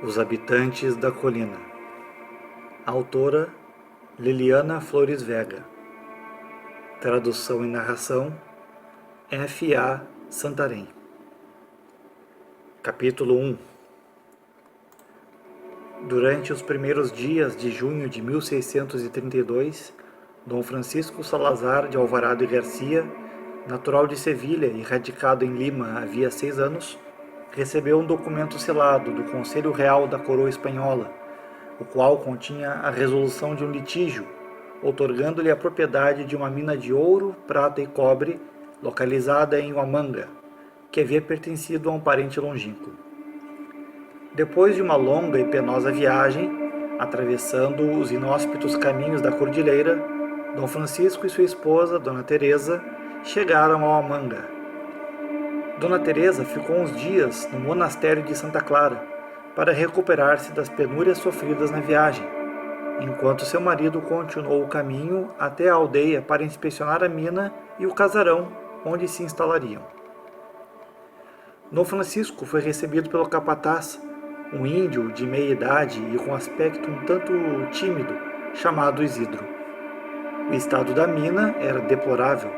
Os habitantes da colina. Autora Liliana Flores Vega. Tradução e narração F.A. Santarém. Capítulo 1. Durante os primeiros dias de junho de 1632, Dom Francisco Salazar de Alvarado e Garcia, natural de Sevilha e radicado em Lima havia 6 anos, recebeu um documento selado do Conselho Real da Coroa Espanhola, o qual continha a resolução de um litígio, outorgando-lhe a propriedade de uma mina de ouro, prata e cobre, localizada em Huamanga, que havia pertencido a um parente longínquo. Depois de uma longa e penosa viagem, atravessando os inóspitos caminhos da cordilheira, Dom Francisco e sua esposa, Dona Teresa, chegaram a Huamanga. Dona Teresa ficou uns dias no monastério de Santa Clara para recuperar-se das penúrias sofridas na viagem, enquanto seu marido continuou o caminho até a aldeia para inspecionar a mina e o casarão onde se instalariam. Dom Francisco foi recebido pelo capataz, um índio de meia idade e com aspecto um tanto tímido, chamado Isidro. O estado da mina era deplorável.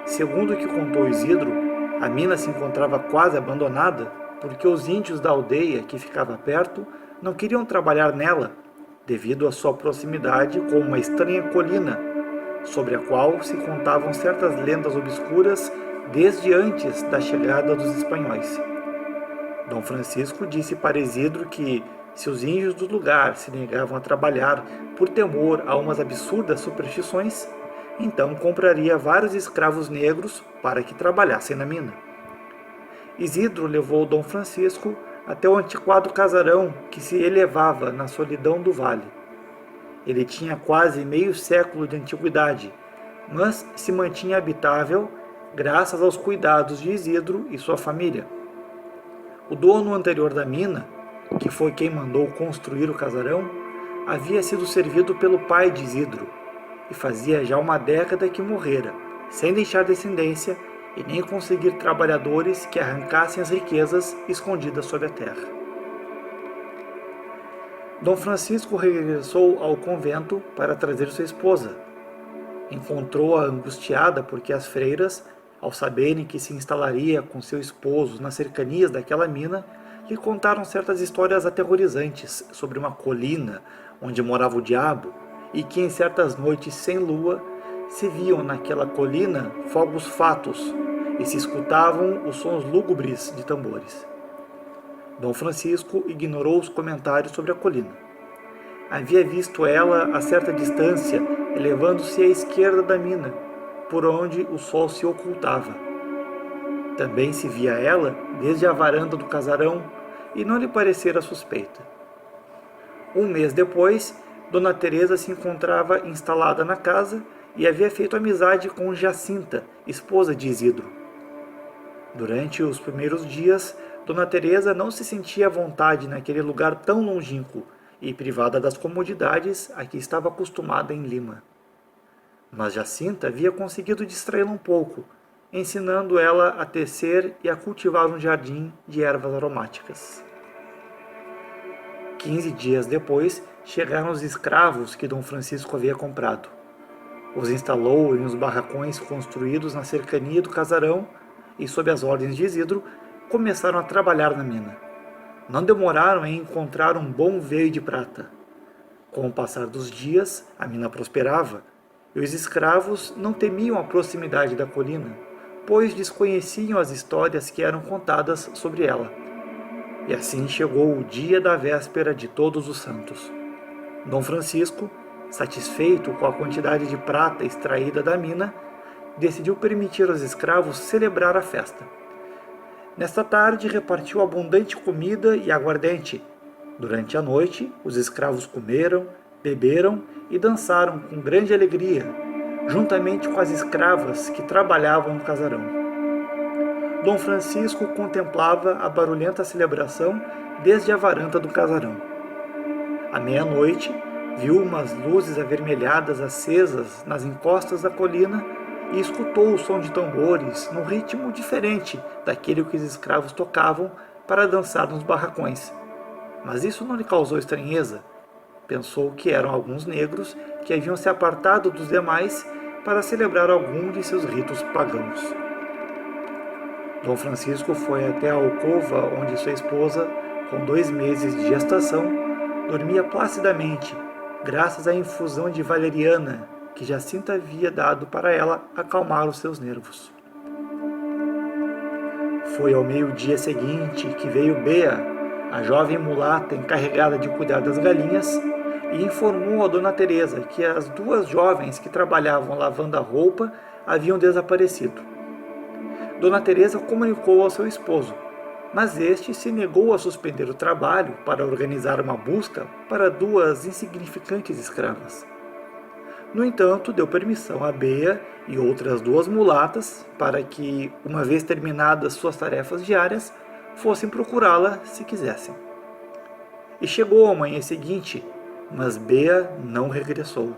Segundo o que contou Isidro, a mina se encontrava quase abandonada porque os índios da aldeia que ficava perto não queriam trabalhar nela, devido à sua proximidade com uma estranha colina, sobre a qual se contavam certas lendas obscuras desde antes da chegada dos espanhóis. Dom Francisco disse para Isidro que, se os índios do lugar se negavam a trabalhar por temor a umas absurdas superstições, então compraria vários escravos negros para que trabalhassem na mina. Isidro levou Dom Francisco até o antiquado casarão que se elevava na solidão do vale. Ele tinha quase meio século de antiguidade, mas se mantinha habitável graças aos cuidados de Isidro e sua família. O dono anterior da mina, que foi quem mandou construir o casarão, havia sido servido pelo pai de Isidro, e fazia já uma década que morrera, sem deixar descendência e nem conseguir trabalhadores que arrancassem as riquezas escondidas sob a terra. Dom Francisco regressou ao convento para trazer sua esposa. Encontrou-a angustiada porque as freiras, ao saberem que se instalaria com seu esposo nas cercanias daquela mina, lhe contaram certas histórias aterrorizantes sobre uma colina onde morava o diabo, e que em certas noites sem lua se viam naquela colina fogos fatos e se escutavam os sons lúgubres de tambores. Dom Francisco ignorou os comentários sobre a colina. Havia visto ela a certa distância, elevando-se à esquerda da mina, por onde o sol se ocultava. Também se via ela desde a varanda do casarão e não lhe parecera suspeita. Um mês depois, Dona Teresa se encontrava instalada na casa e havia feito amizade com Jacinta, esposa de Isidro. Durante os primeiros dias, Dona Teresa não se sentia à vontade naquele lugar tão longínquo e privada das comodidades a que estava acostumada em Lima. Mas Jacinta havia conseguido distraí-la um pouco, ensinando ela a tecer e a cultivar um jardim de ervas aromáticas. 15 dias depois, chegaram os escravos que Dom Francisco havia comprado. Os instalou em uns barracões construídos na cercania do casarão e, sob as ordens de Isidro, começaram a trabalhar na mina. Não demoraram em encontrar um bom veio de prata. Com o passar dos dias, a mina prosperava, e os escravos não temiam a proximidade da colina, pois desconheciam as histórias que eram contadas sobre ela. E assim chegou o dia da véspera de Todos os Santos. Dom Francisco, satisfeito com a quantidade de prata extraída da mina, decidiu permitir aos escravos celebrar a festa. Nesta tarde, repartiu abundante comida e aguardente. Durante a noite, os escravos comeram, beberam e dançaram com grande alegria, juntamente com as escravas que trabalhavam no casarão. Dom Francisco contemplava a barulhenta celebração desde a varanda do casarão. À meia-noite, viu umas luzes avermelhadas acesas nas encostas da colina e escutou o som de tambores num ritmo diferente daquele que os escravos tocavam para dançar nos barracões. mas isso não lhe causou estranheza. Pensou que eram alguns negros que haviam se apartado dos demais para celebrar algum de seus ritos pagãos. Dom Francisco foi até a alcova onde sua esposa, com 2 meses de gestação, dormia placidamente, graças à infusão de valeriana que Jacinta havia dado para ela acalmar os seus nervos. Foi ao meio-dia seguinte que veio Bea, a jovem mulata encarregada de cuidar das galinhas, e informou a Dona Teresa que as 2 jovens que trabalhavam lavando a roupa haviam desaparecido. Dona Teresa comunicou ao seu esposo, mas este se negou a suspender o trabalho para organizar uma busca para 2 insignificantes escravas. No entanto, deu permissão a Bea e outras 2 mulatas para que, uma vez terminadas suas tarefas diárias, fossem procurá-la se quisessem. E chegou a manhã seguinte, mas Bea não regressou.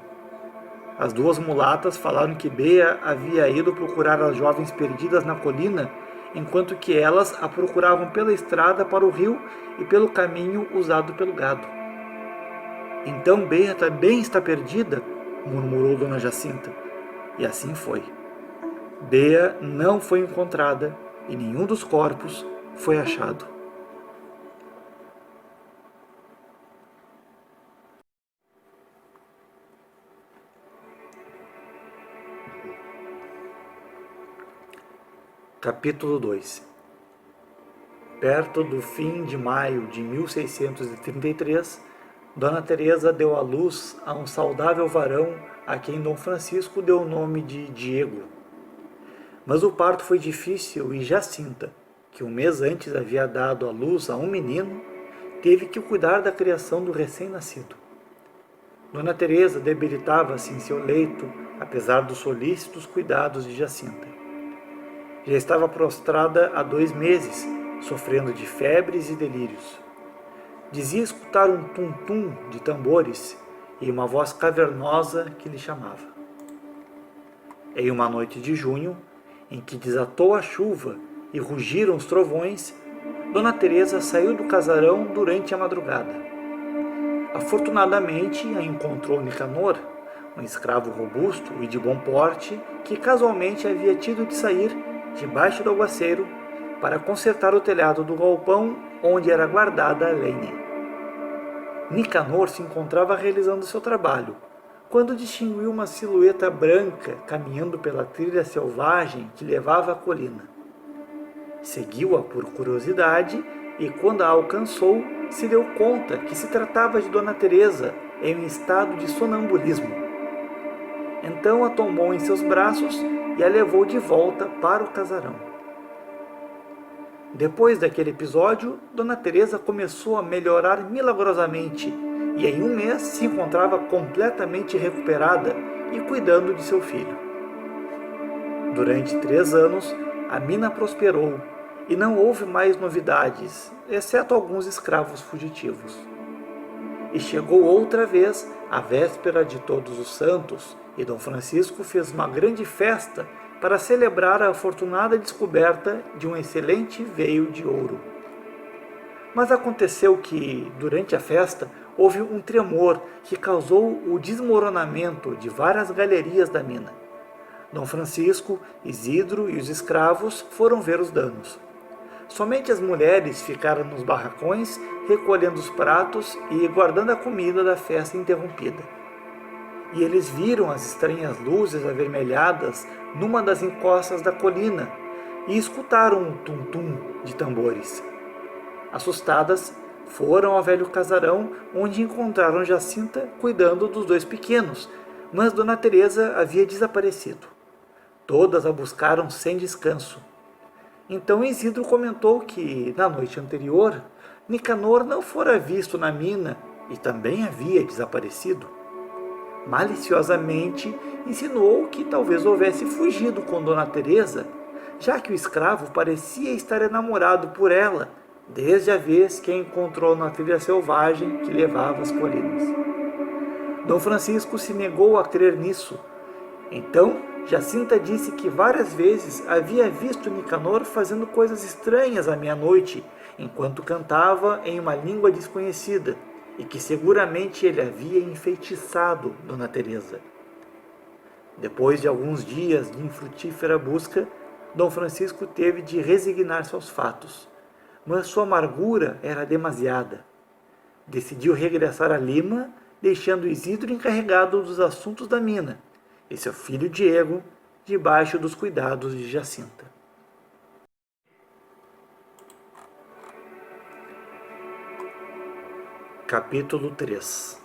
As 2 mulatas falaram que Bea havia ido procurar as jovens perdidas na colina, enquanto que elas a procuravam pela estrada para o rio e pelo caminho usado pelo gado. Então Bea também está perdida, murmurou Dona Jacinta. E assim foi. Bea não foi encontrada e nenhum dos corpos foi achado. Capítulo 2. Perto do fim de maio de 1633, Dona Teresa deu à luz a um saudável varão a quem Dom Francisco deu o nome de Diego. Mas o parto foi difícil e Jacinta, que um mês antes havia dado à luz a um menino, teve que cuidar da criação do recém-nascido. Dona Teresa debilitava-se em seu leito, apesar dos solícitos cuidados de Jacinta. Já estava prostrada há 2 meses, sofrendo de febres e delírios. Dizia escutar um tum-tum de tambores e uma voz cavernosa que lhe chamava. Em uma noite de junho, em que desatou a chuva e rugiram os trovões, Dona Teresa saiu do casarão durante a madrugada. Afortunadamente, a encontrou Nicanor, um escravo robusto e de bom porte, que casualmente havia tido de sair debaixo do aguaceiro para consertar o telhado do galpão onde era guardada a lenha. Nicanor se encontrava realizando seu trabalho, quando distinguiu uma silhueta branca caminhando pela trilha selvagem que levava à colina. Seguiu-a por curiosidade e, quando a alcançou, se deu conta que se tratava de Dona Teresa em um estado de sonambulismo. Então a tomou em seus braços e a levou de volta para o casarão. Depois daquele episódio, Dona Teresa começou a melhorar milagrosamente e em um mês se encontrava completamente recuperada e cuidando de seu filho. Durante 3 anos, a mina prosperou e não houve mais novidades, exceto alguns escravos fugitivos. E chegou outra vez a véspera de Todos os Santos, e Dom Francisco fez uma grande festa para celebrar a afortunada descoberta de um excelente veio de ouro. Mas aconteceu que, durante a festa, houve um tremor que causou o desmoronamento de várias galerias da mina. Dom Francisco, Isidro e os escravos foram ver os danos. Somente as mulheres ficaram nos barracões, recolhendo os pratos e guardando a comida da festa interrompida. E eles viram as estranhas luzes avermelhadas numa das encostas da colina e escutaram um tum-tum de tambores. Assustadas, foram ao velho casarão, onde encontraram Jacinta cuidando dos 2 pequenos, mas Dona Teresa havia desaparecido. Todas a buscaram sem descanso. Então Isidro comentou que, na noite anterior, Nicanor não fora visto na mina e também havia desaparecido. Maliciosamente, insinuou que talvez houvesse fugido com Dona Teresa, já que o escravo parecia estar enamorado por ela, desde a vez que a encontrou na trilha selvagem que levava às colinas. Dom Francisco se negou a crer nisso. Então, Jacinta disse que várias vezes havia visto Nicanor fazendo coisas estranhas à meia-noite, enquanto cantava em uma língua desconhecida, e que seguramente ele havia enfeitiçado Dona Teresa. Depois de alguns dias de infrutífera busca, Dom Francisco teve de resignar-se aos fatos, mas sua amargura era demasiada. Decidiu regressar a Lima, deixando Isidro encarregado dos assuntos da mina, e seu filho Diego debaixo dos cuidados de Jacinta. Capítulo 3.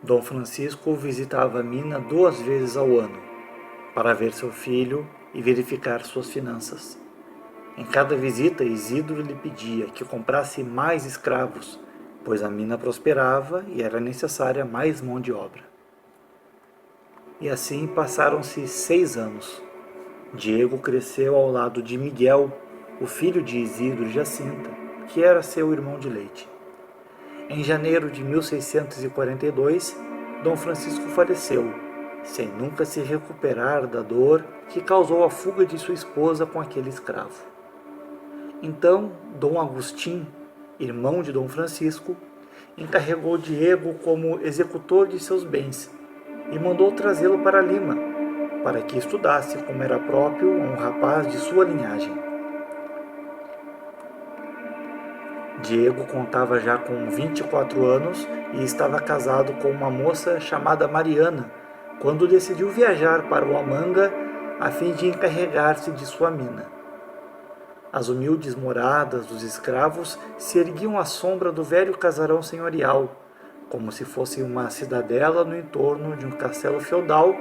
Dom Francisco visitava a mina 2 vezes ao ano, para ver seu filho e verificar suas finanças. Em cada visita, Isidro lhe pedia que comprasse mais escravos, pois a mina prosperava e era necessária mais mão de obra. E assim passaram-se 6 anos. Diego cresceu ao lado de Miguel, o filho de Isidro e Jacinta, que era seu irmão de leite. Em janeiro de 1642, Dom Francisco faleceu, sem nunca se recuperar da dor que causou a fuga de sua esposa com aquele escravo. Então, Dom Agustim, irmão de Dom Francisco, encarregou Diego como executor de seus bens e mandou trazê-lo para Lima, para que estudasse como era próprio a um rapaz de sua linhagem. Diego contava já com 24 anos e estava casado com uma moça chamada Mariana, quando decidiu viajar para Huamanga a fim de encarregar-se de sua mina. As humildes moradas dos escravos se erguiam à sombra do velho casarão senhorial, como se fosse uma cidadela no entorno de um castelo feudal,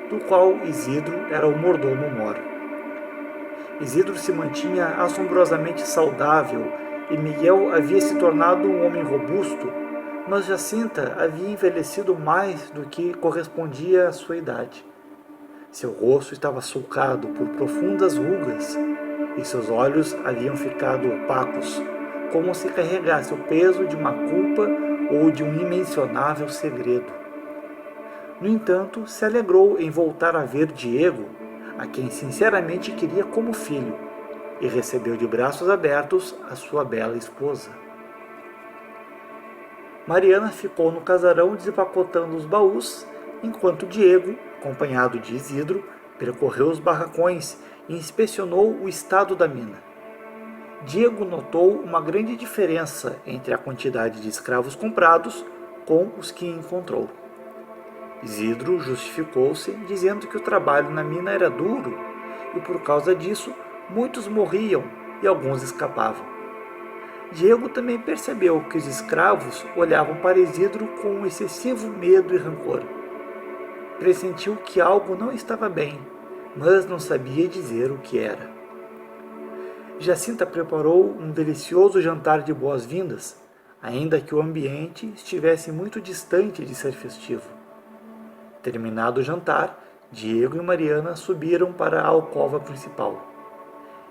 do qual Isidro era o mordomo-mor. Isidro se mantinha assombrosamente saudável e Miguel havia se tornado um homem robusto, mas Jacinta havia envelhecido mais do que correspondia à sua idade. Seu rosto estava sulcado por profundas rugas e seus olhos haviam ficado opacos, como se carregasse o peso de uma culpa ou de um imensurável segredo. No entanto, se alegrou em voltar a ver Diego, a quem sinceramente queria como filho, e recebeu de braços abertos a sua bela esposa. Mariana ficou no casarão desempacotando os baús, enquanto Diego, acompanhado de Isidro, percorreu os barracões e inspecionou o estado da mina. Diego notou uma grande diferença entre a quantidade de escravos comprados com os que encontrou. Isidro justificou-se, dizendo que o trabalho na mina era duro e, por causa disso, muitos morriam e alguns escapavam. Diego também percebeu que os escravos olhavam para Isidro com um excessivo medo e rancor. Pressentiu que algo não estava bem, mas não sabia dizer o que era. Jacinta preparou um delicioso jantar de boas-vindas, ainda que o ambiente estivesse muito distante de ser festivo. Terminado o jantar, Diego e Mariana subiram para a alcova principal.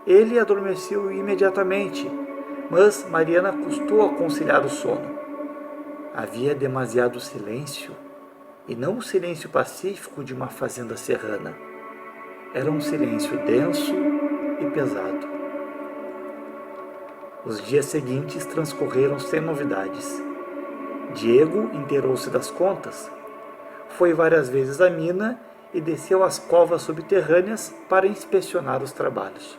Ele adormeceu imediatamente, mas Mariana custou a conciliar o sono. Havia demasiado silêncio, e não o silêncio pacífico de uma fazenda serrana. Era um silêncio denso e pesado. Os dias seguintes transcorreram sem novidades. Diego inteirou-se das contas, foi várias vezes à mina e desceu às covas subterrâneas para inspecionar os trabalhos.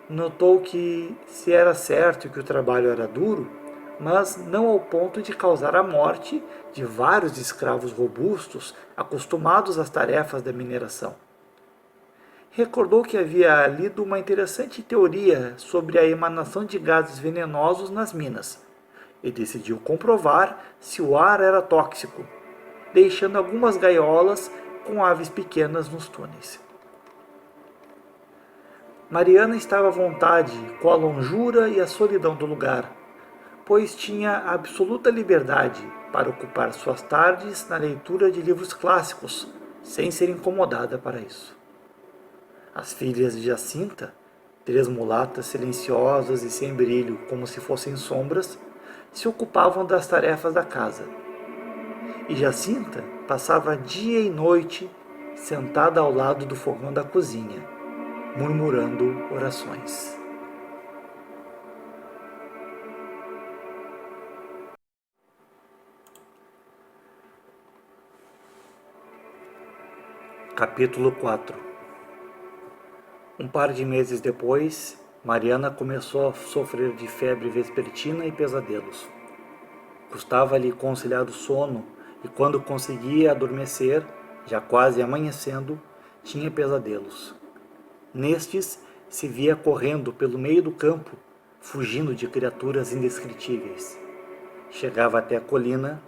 Notou que se era certo que o trabalho era duro, mas não ao ponto de causar a morte de vários escravos robustos acostumados às tarefas da mineração. Recordou que havia lido uma interessante teoria sobre a emanação de gases venenosos nas minas e decidiu comprovar se o ar era tóxico, deixando algumas gaiolas com aves pequenas nos túneis. Mariana estava à vontade com a longura e a solidão do lugar, pois tinha absoluta liberdade para ocupar suas tardes na leitura de livros clássicos, sem ser incomodada para isso. As filhas de Jacinta, 3 mulatas silenciosas e sem brilho, como se fossem sombras, se ocupavam das tarefas da casa. E Jacinta passava dia e noite sentada ao lado do fogão da cozinha, murmurando orações. Capítulo 4. Um par de meses depois, Mariana começou a sofrer de febre vespertina e pesadelos. Custava-lhe conciliar o sono e, quando conseguia adormecer, já quase amanhecendo, tinha pesadelos. Nestes, se via correndo pelo meio do campo, fugindo de criaturas indescritíveis. Chegava até a colina,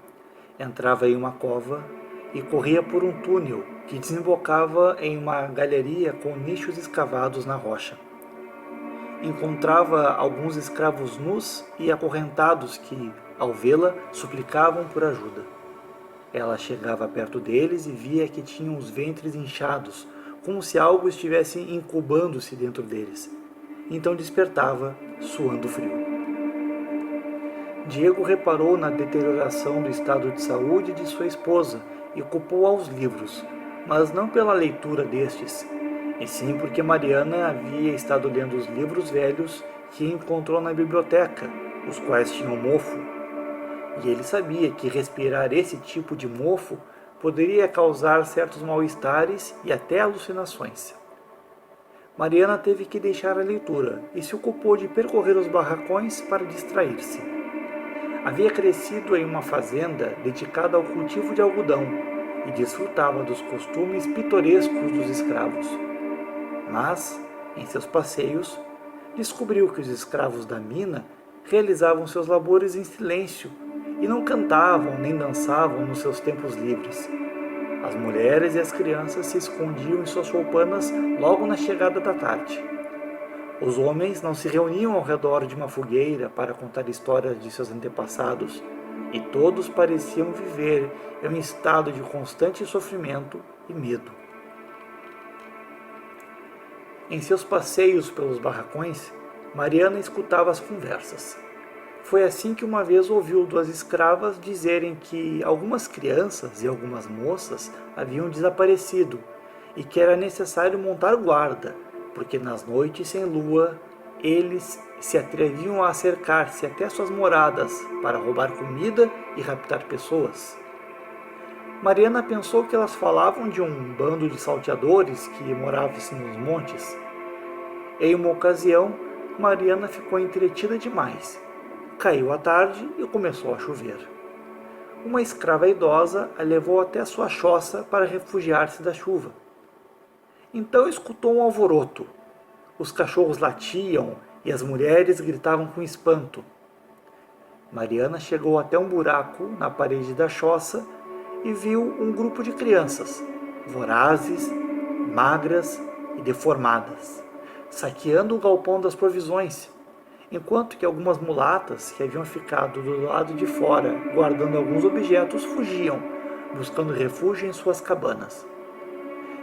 entrava em uma cova e corria por um túnel que desembocava em uma galeria com nichos escavados na rocha. Encontrava alguns escravos nus e acorrentados que, ao vê-la, suplicavam por ajuda. Ela chegava perto deles e via que tinham os ventres inchados, como se algo estivesse incubando-se dentro deles. Então despertava, suando frio. Diego reparou na deterioração do estado de saúde de sua esposa e culpou aos livros, mas não pela leitura destes, e sim porque Mariana havia estado lendo os livros velhos que encontrou na biblioteca, os quais tinham mofo. E ele sabia que respirar esse tipo de mofo poderia causar certos mal-estares e até alucinações. Mariana teve que deixar a leitura e se ocupou de percorrer os barracões para distrair-se. Havia crescido em uma fazenda dedicada ao cultivo de algodão e desfrutava dos costumes pitorescos dos escravos. Mas, em seus passeios, descobriu que os escravos da mina realizavam seus labores em silêncio e não cantavam nem dançavam nos seus tempos livres. As mulheres e as crianças se escondiam em suas choupanas logo na chegada da tarde. Os homens não se reuniam ao redor de uma fogueira para contar histórias de seus antepassados, e todos pareciam viver em um estado de constante sofrimento e medo. Em seus passeios pelos barracões, Mariana escutava as conversas. Foi assim que uma vez ouviu duas escravas dizerem que algumas crianças e algumas moças haviam desaparecido e que era necessário montar guarda, porque nas noites sem lua eles se atreviam a acercar-se até suas moradas para roubar comida e raptar pessoas. Mariana pensou que elas falavam de um bando de salteadores que moravam nos montes. Em uma ocasião, Mariana ficou entretida demais. Caiu a tarde e começou a chover. Uma escrava idosa a levou até sua choça para refugiar-se da chuva. Então escutou um alvoroto. Os cachorros latiam e as mulheres gritavam com espanto. Mariana chegou até um buraco na parede da choça e viu um grupo de crianças, vorazes, magras e deformadas, saqueando o galpão das provisões, enquanto que algumas mulatas que haviam ficado do lado de fora guardando alguns objetos fugiam, buscando refúgio em suas cabanas.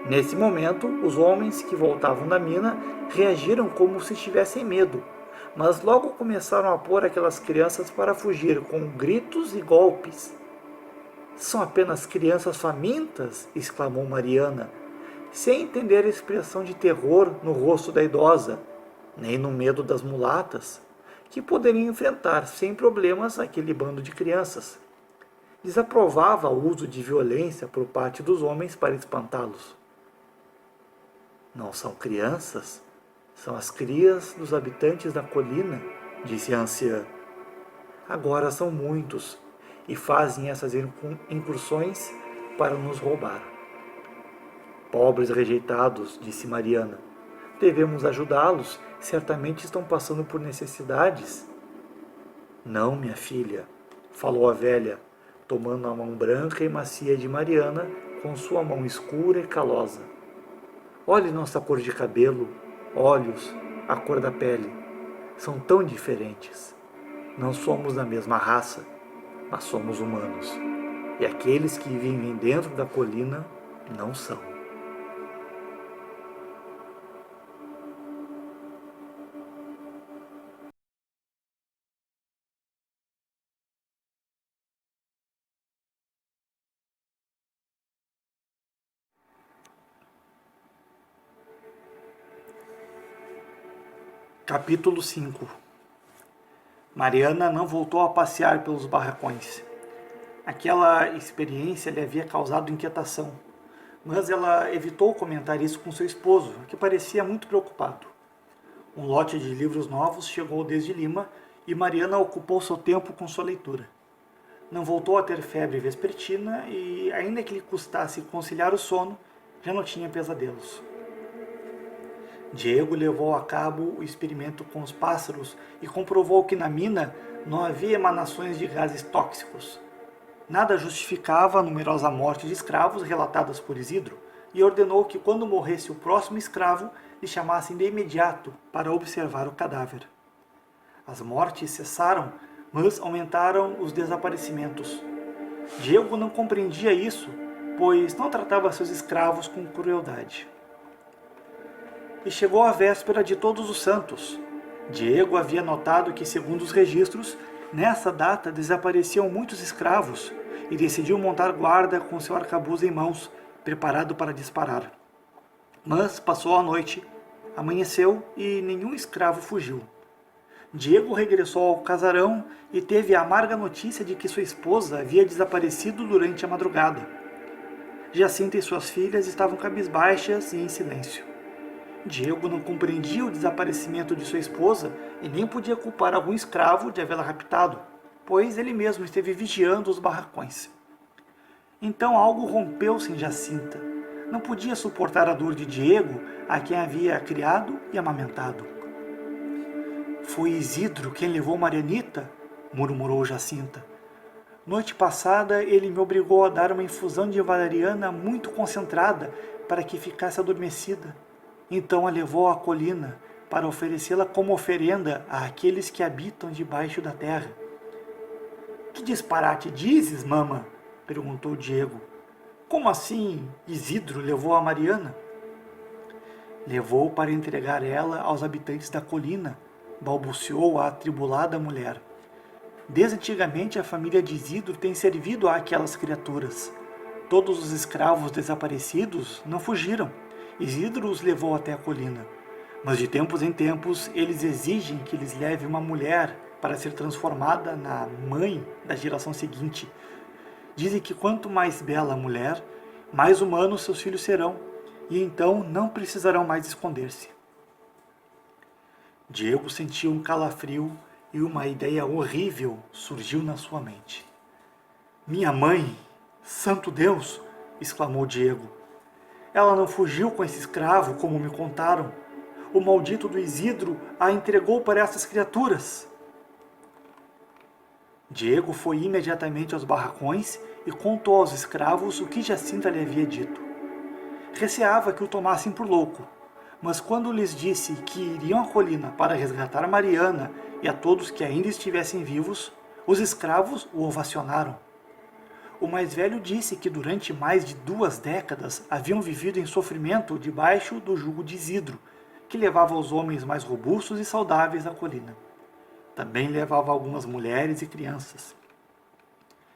Nesse momento, os homens que voltavam da mina reagiram como se tivessem medo, mas logo começaram a pôr aquelas crianças para fugir com gritos e golpes. São apenas crianças famintas, exclamou Mariana, sem entender a expressão de terror no rosto da idosa, nem no medo das mulatas, que poderiam enfrentar sem problemas aquele bando de crianças. Desaprovava o uso de violência por parte dos homens para espantá-los. Não são crianças, são as crias dos habitantes da colina, disse a anciã. Agora são muitos e fazem essas incursões para nos roubar. Pobres rejeitados, disse Mariana. Devemos ajudá-los, certamente estão passando por necessidades. Não, minha filha, falou a velha, tomando a mão branca e macia de Mariana com sua mão escura e calosa. Olhe nossa cor de cabelo, olhos, a cor da pele. São tão diferentes. Não somos da mesma raça, mas somos humanos. E aqueles que vivem dentro da colina não são. Capítulo 5. Mariana não voltou a passear pelos barracões. Aquela experiência lhe havia causado inquietação, mas ela evitou comentar isso com seu esposo, que parecia muito preocupado. Um lote de livros novos chegou desde Lima e Mariana ocupou seu tempo com sua leitura. Não voltou a ter febre vespertina e, ainda que lhe custasse conciliar o sono, já não tinha pesadelos. Diego levou a cabo o experimento com os pássaros e comprovou que na mina não havia emanações de gases tóxicos. Nada justificava a numerosa morte de escravos relatadas por Isidro e ordenou que quando morresse o próximo escravo, lhe chamassem de imediato para observar o cadáver. As mortes cessaram, mas aumentaram os desaparecimentos. Diego não compreendia isso, pois não tratava seus escravos com crueldade. E chegou a véspera de Todos os Santos. Diego havia notado que, segundo os registros, nessa data desapareciam muitos escravos e decidiu montar guarda com seu arcabuz em mãos, preparado para disparar. Mas passou a noite, amanheceu e nenhum escravo fugiu. Diego regressou ao casarão e teve a amarga notícia de que sua esposa havia desaparecido durante a madrugada. Jacinta e suas filhas estavam cabisbaixas e em silêncio. Diego não compreendia o desaparecimento de sua esposa e nem podia culpar algum escravo de havê-la raptado, pois ele mesmo esteve vigiando os barracões. Então algo rompeu-se em Jacinta. Não podia suportar a dor de Diego, a quem havia criado e amamentado. Foi Isidro quem levou Marianita, murmurou Jacinta. Noite passada ele me obrigou a dar uma infusão de valeriana muito concentrada para que ficasse adormecida. Então a levou à colina para oferecê-la como oferenda àqueles que habitam debaixo da terra. Que disparate dizes, mama? Perguntou Diego. Como assim Isidro levou a Mariana? Levou para entregar ela aos habitantes da colina, balbuciou a atribulada mulher. Desde antigamente a família de Isidro tem servido àquelas criaturas. Todos os escravos desaparecidos não fugiram. Isidro os levou até a colina, mas de tempos em tempos eles exigem que lhes leve uma mulher para ser transformada na mãe da geração seguinte. Dizem que quanto mais bela a mulher, mais humanos seus filhos serão, e então não precisarão mais esconder-se. Diego sentiu um calafrio e uma ideia horrível surgiu na sua mente. Minha mãe, santo Deus! Exclamou Diego. Ela não fugiu com esse escravo, como me contaram. O maldito do Isidro a entregou para essas criaturas. Diego foi imediatamente aos barracões e contou aos escravos o que Jacinta lhe havia dito. Receava que o tomassem por louco, mas quando lhes disse que iriam à colina para resgatar Mariana e a todos que ainda estivessem vivos, os escravos o ovacionaram. O mais velho disse que durante mais de 2 décadas haviam vivido em sofrimento debaixo do jugo de Isidro, que levava os homens mais robustos e saudáveis à colina. Também levava algumas mulheres e crianças.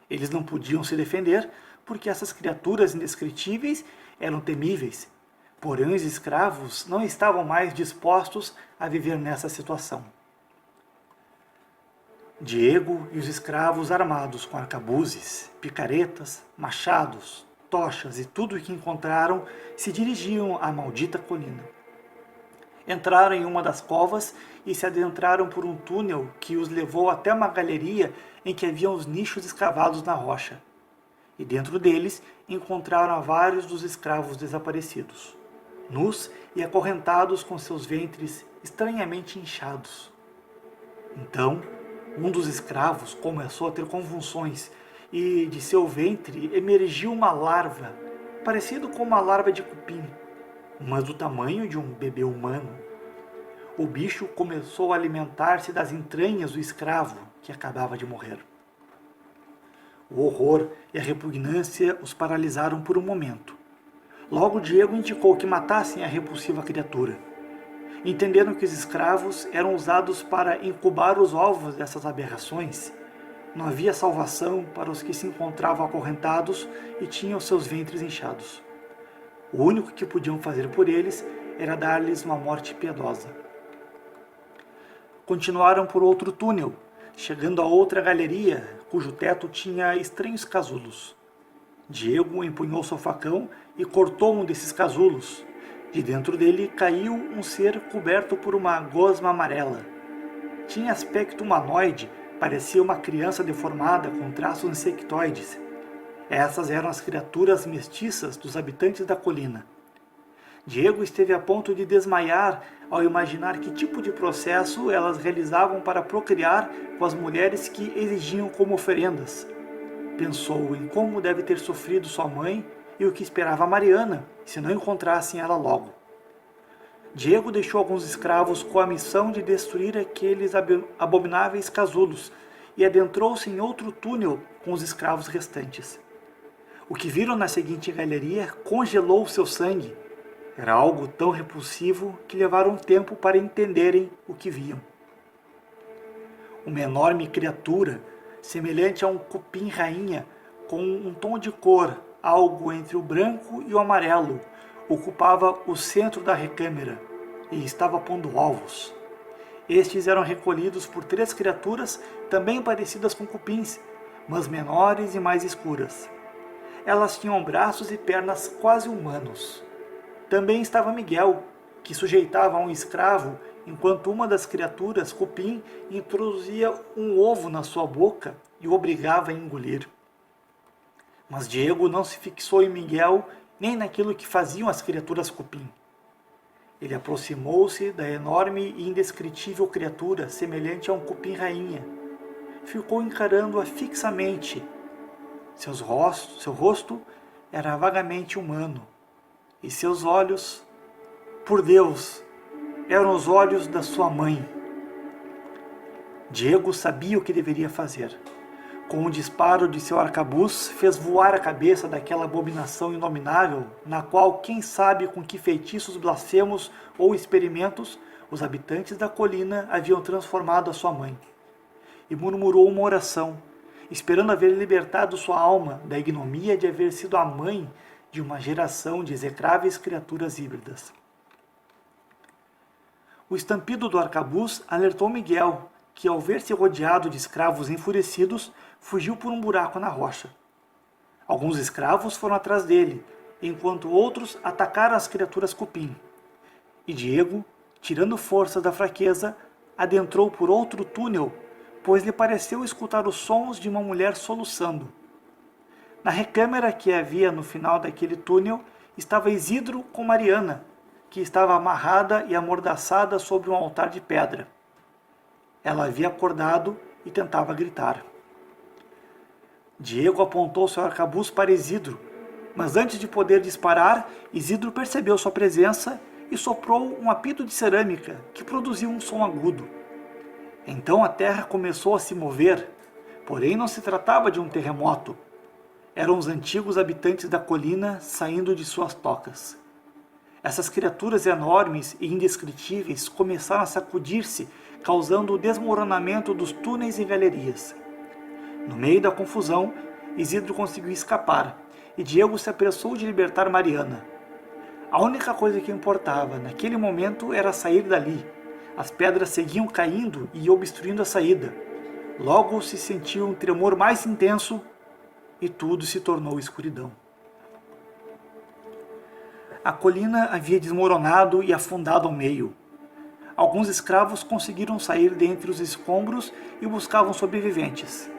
Eles não podiam se defender porque essas criaturas indescritíveis eram temíveis. Porém, os escravos não estavam mais dispostos a viver nessa situação. Diego e os escravos armados com arcabuzes, picaretas, machados, tochas e tudo o que encontraram se dirigiam à maldita colina. Entraram em uma das covas e se adentraram por um túnel que os levou até uma galeria em que haviam os nichos escavados na rocha. E dentro deles encontraram vários dos escravos desaparecidos, nus e acorrentados com seus ventres estranhamente inchados. Então, um dos escravos começou a ter convulsões e de seu ventre emergiu uma larva, parecido com uma larva de cupim, mas do tamanho de um bebê humano. O bicho começou a alimentar-se das entranhas do escravo que acabava de morrer. O horror e a repugnância os paralisaram por um momento. Logo Diego indicou que matassem a repulsiva criatura. Entenderam que os escravos eram usados para incubar os ovos dessas aberrações. Não havia salvação para os que se encontravam acorrentados e tinham seus ventres inchados. O único que podiam fazer por eles era dar-lhes uma morte piedosa. continuaram por outro túnel, chegando a outra galeria, cujo teto tinha estranhos casulos. Diego empunhou seu facão e cortou um desses casulos. De dentro dele caiu um ser coberto por uma gosma amarela. Tinha aspecto humanoide, parecia uma criança deformada com traços insectoides. Essas eram as criaturas mestiças dos habitantes da colina. Diego esteve a ponto de desmaiar ao imaginar que tipo de processo elas realizavam para procriar com as mulheres que exigiam como oferendas. Pensou em como deve ter sofrido sua mãe e o que esperava Mariana, se não encontrassem ela logo. Diego deixou alguns escravos com a missão de destruir aqueles abomináveis casulos e adentrou-se em outro túnel com os escravos restantes. O que viram na seguinte galeria congelou seu sangue. Era algo tão repulsivo que levaram tempo para entenderem o que viam. Uma enorme criatura, semelhante a um cupim-rainha, com um tom de cor, algo entre o branco e o amarelo, ocupava o centro da recâmara e estava pondo ovos. Estes eram recolhidos por 3 criaturas também parecidas com cupins, mas menores e mais escuras. Elas tinham braços e pernas quase humanos. Também estava Miguel, que sujeitava um escravo, enquanto uma das criaturas, cupim, introduzia um ovo na sua boca e o obrigava a engolir. Mas Diego não se fixou em Miguel nem naquilo que faziam as criaturas cupim. Ele aproximou-se da enorme e indescritível criatura semelhante a um cupim-rainha. Ficou encarando-a fixamente. Seu rosto era vagamente humano. E seus olhos, por Deus, eram os olhos da sua mãe. Diego sabia o que deveria fazer. Com um disparo de seu arcabuz, fez voar a cabeça daquela abominação inominável, na qual, quem sabe com que feitiços blasfemos ou experimentos, os habitantes da colina haviam transformado a sua mãe. E murmurou uma oração, esperando haver libertado sua alma da ignomia de haver sido a mãe de uma geração de execráveis criaturas híbridas. O estampido do arcabuz alertou Miguel, que ao ver-se rodeado de escravos enfurecidos, fugiu por um buraco na rocha. Alguns escravos foram atrás dele, enquanto outros atacaram as criaturas cupim. E Diego, tirando forças da fraqueza, adentrou por outro túnel, pois lhe pareceu escutar os sons de uma mulher soluçando. Na recâmara que havia no final daquele túnel estava Isidro com Mariana, que estava amarrada e amordaçada sobre um altar de pedra. Ela havia acordado e tentava gritar. Diego apontou seu arcabuz para Isidro, mas antes de poder disparar, Isidro percebeu sua presença e soprou um apito de cerâmica que produziu um som agudo. Então a terra começou a se mover, porém não se tratava de um terremoto. Eram os antigos habitantes da colina saindo de suas tocas. Essas criaturas enormes e indescritíveis começaram a sacudir-se, causando o desmoronamento dos túneis e galerias. No meio da confusão, Isidro conseguiu escapar, e Diego se apressou de libertar Mariana. A única coisa que importava naquele momento era sair dali. As pedras seguiam caindo e obstruindo a saída. Logo se sentiu um tremor mais intenso e tudo se tornou escuridão. A colina havia desmoronado e afundado ao meio. Alguns escravos conseguiram sair dentre os escombros e buscavam sobreviventes.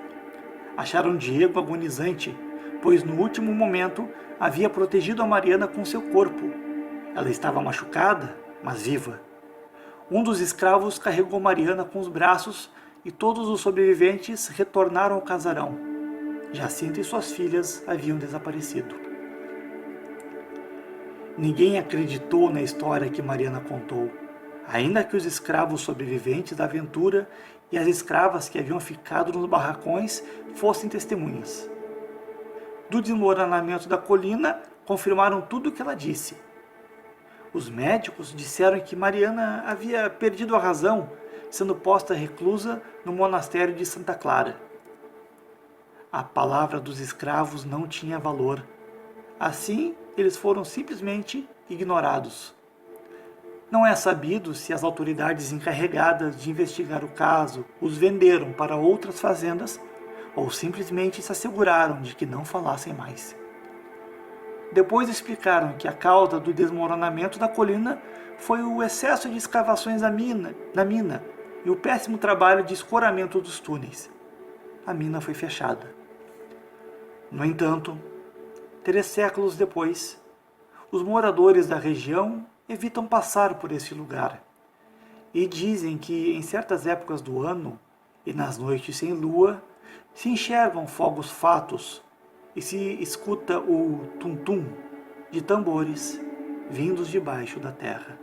Acharam Diego agonizante, pois no último momento havia protegido a Mariana com seu corpo. Ela estava machucada, mas viva. Um dos escravos carregou Mariana com os braços e todos os sobreviventes retornaram ao casarão. Jacinta e suas filhas haviam desaparecido. Ninguém acreditou na história que Mariana contou, ainda que os escravos sobreviventes da aventura e as escravas que haviam ficado nos barracões fossem testemunhas. Do desmoronamento da colina, confirmaram tudo o que ela disse. Os médicos disseram que Mariana havia perdido a razão, sendo posta reclusa no monastério de Santa Clara. A palavra dos escravos não tinha valor. Assim, eles foram simplesmente ignorados. Não é sabido se as autoridades encarregadas de investigar o caso os venderam para outras fazendas ou simplesmente se asseguraram de que não falassem mais. Depois explicaram que a causa do desmoronamento da colina foi o excesso de escavações na mina e o péssimo trabalho de escoramento dos túneis. A mina foi fechada. No entanto, 3 séculos depois, os moradores da região evitam passar por esse lugar e dizem que em certas épocas do ano e nas noites sem lua se enxergam fogos fatos e se escuta o tum-tum de tambores vindos debaixo da terra.